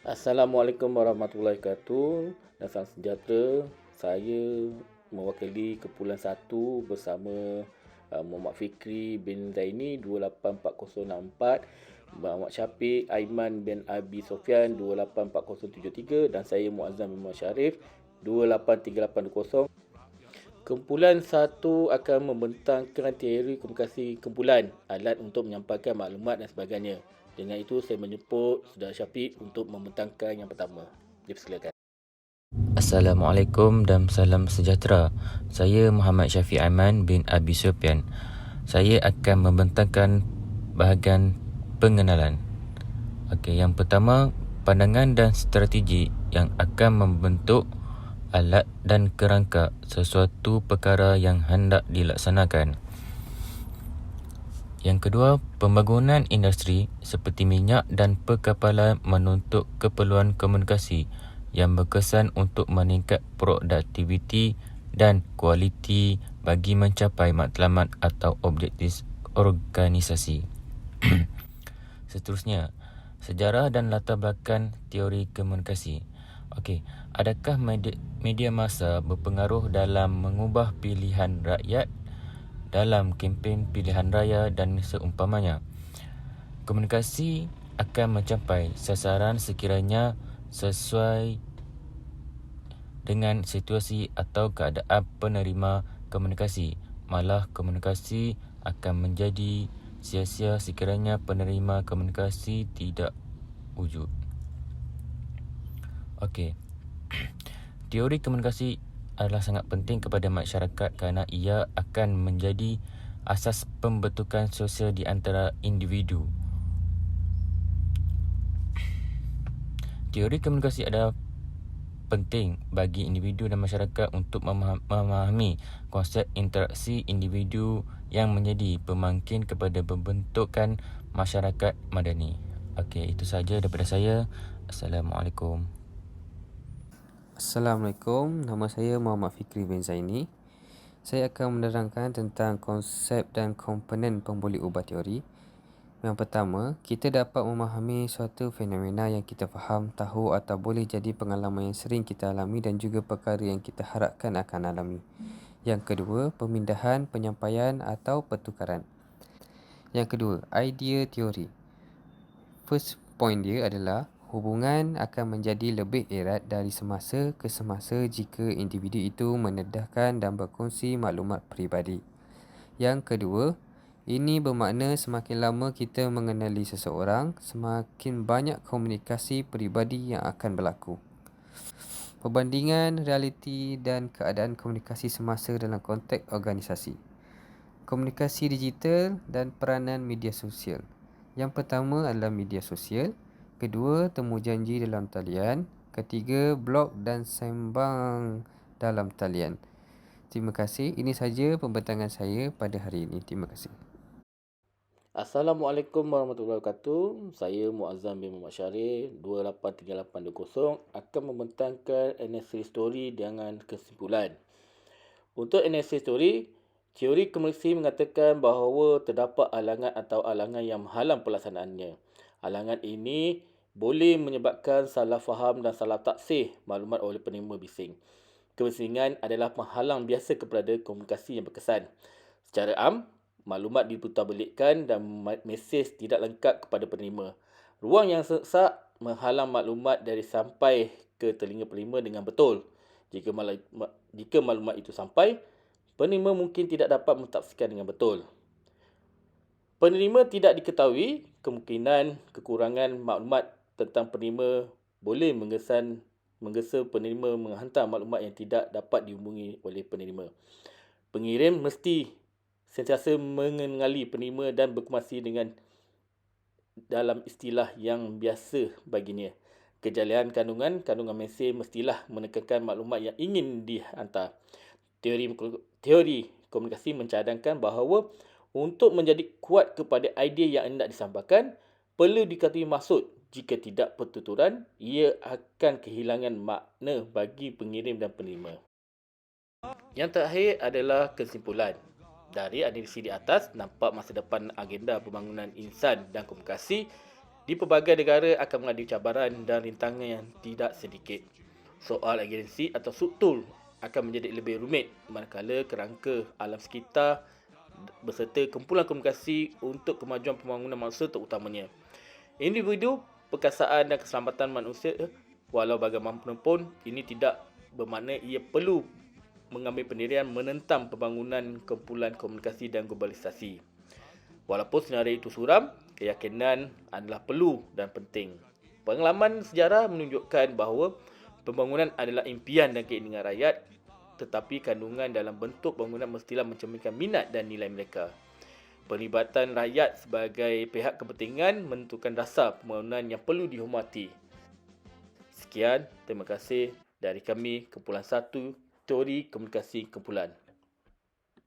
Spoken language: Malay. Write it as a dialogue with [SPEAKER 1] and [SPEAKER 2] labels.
[SPEAKER 1] Assalamualaikum warahmatullahi wabarakatuh dan salam sejahtera. Saya mewakili kumpulan 1 bersama Muhammad Fikri bin Zaini 284064, Muhammad Syafiq Aiman bin Abi Sofyan 284073 dan saya Muazzam bin Muhammad Syarif 283820. Kumpulan 1 akan membentangkan teori komunikasi kumpulan, alat untuk menyampaikan maklumat dan sebagainya. Dengan itu, saya menjemput Saudara Syafiq untuk membentangkan yang pertama. Dipersilakan.
[SPEAKER 2] Assalamualaikum dan salam sejahtera. Saya Muhammad Syafiq Aiman bin Abi Sufyan. Saya akan membentangkan bahagian pengenalan. Yang pertama, pandangan dan strategi yang akan membentuk alat dan kerangka sesuatu perkara yang hendak dilaksanakan. Yang kedua, pembangunan industri seperti minyak dan perkapalan menuntut keperluan komunikasi yang berkesan untuk meningkat produktiviti dan kualiti bagi mencapai matlamat atau objektif organisasi. Seterusnya, sejarah dan latar belakang teori komunikasi. Adakah media massa berpengaruh dalam mengubah pilihan rakyat dalam kempen pilihan raya dan seumpamanya? Komunikasi akan mencapai sasaran sekiranya sesuai dengan situasi atau keadaan penerima komunikasi. Malah komunikasi akan menjadi sia-sia sekiranya penerima komunikasi tidak wujud. Teori komunikasi adalah sangat penting kepada masyarakat kerana ia akan menjadi asas pembentukan sosial di antara individu. Teori komunikasi adalah penting bagi individu dan masyarakat untuk memahami konsep interaksi individu yang menjadi pemangkin kepada pembentukan masyarakat madani. Itu sahaja daripada saya. Assalamualaikum.
[SPEAKER 3] Assalamualaikum, nama saya Muhammad Fikri bin Zaini. Saya akan menerangkan tentang konsep dan komponen pemboleh ubah teori. Yang pertama, kita dapat memahami suatu fenomena yang kita faham, tahu atau boleh jadi pengalaman yang sering kita alami dan juga perkara yang kita harapkan akan alami. Yang kedua, pemindahan, penyampaian atau pertukaran. Yang kedua, idea teori. First point dia adalah hubungan akan menjadi lebih erat dari semasa ke semasa jika individu itu mendedahkan dan berkongsi maklumat peribadi. Yang kedua, ini bermakna semakin lama kita mengenali seseorang, semakin banyak komunikasi peribadi yang akan berlaku. Perbandingan realiti dan keadaan komunikasi semasa dalam konteks organisasi. Komunikasi digital dan peranan media sosial. Yang pertama adalah media sosial. Kedua, temu janji dalam talian. Ketiga, blog dan sembang dalam talian. Terima kasih. Ini saja pembentangan saya pada hari ini. Terima kasih.
[SPEAKER 1] Assalamualaikum warahmatullahi wabarakatuh. Saya Muazzam bin Muhammad Syarif 283820 akan membentangkan analisis teori dengan kesimpulan. Untuk analisis teori komunikasi mengatakan bahawa terdapat alangan atau alangan yang menghalang pelaksanaannya. Alangan ini boleh menyebabkan salah faham dan salah taksih maklumat oleh penerima bising. Kebisingan adalah penghalang biasa kepada komunikasi yang berkesan. Secara am, maklumat diputarbelikkan dan mesej tidak lengkap kepada penerima. Ruang yang sesak menghalang maklumat dari sampai ke telinga penerima dengan betul. Jika maklumat itu sampai, penerima mungkin tidak dapat mentafsirkan dengan betul. Penerima tidak diketahui, kemungkinan kekurangan maklumat tentang penerima boleh menggesa penerima menghantar maklumat yang tidak dapat dihubungi oleh penerima. Pengirim mesti sentiasa mengenali penerima dan berkongsi dengan dalam istilah yang biasa baginya. Kejalian kandungan mesej mestilah menekankan maklumat yang ingin dihantar. Teori komunikasi mencadangkan bahawa untuk menjadi kuat kepada idea yang hendak disampaikan, perlu diketahui maksud. Jika tidak pertuturan, ia akan kehilangan makna bagi pengirim dan penerima. Yang terakhir adalah kesimpulan. Dari analisis di atas, nampak masa depan agenda pembangunan insan dan komunikasi di pelbagai negara akan menghadapi cabaran dan rintangan yang tidak sedikit. Soal agensi atau subtool akan menjadi lebih rumit manakala kerangka alam sekitar berserta kumpulan komunikasi untuk kemajuan pembangunan manusia terutamanya. Individu, perkasaan dan keselamatan manusia, walau bagaimanapun, ini tidak bermakna ia perlu mengambil pendirian menentang pembangunan kumpulan komunikasi dan globalisasi. Walaupun senario itu suram, keyakinan adalah perlu dan penting. Pengalaman sejarah menunjukkan bahawa pembangunan adalah impian dan keinginan rakyat, tetapi kandungan dalam bentuk bangunan mestilah mencerminkan minat dan nilai mereka. Pelibatan rakyat sebagai pihak kepentingan menentukan dasar pembangunan yang perlu dihormati. Sekian, terima kasih dari kami, Kumpulan 1, Teori Komunikasi Kumpulan.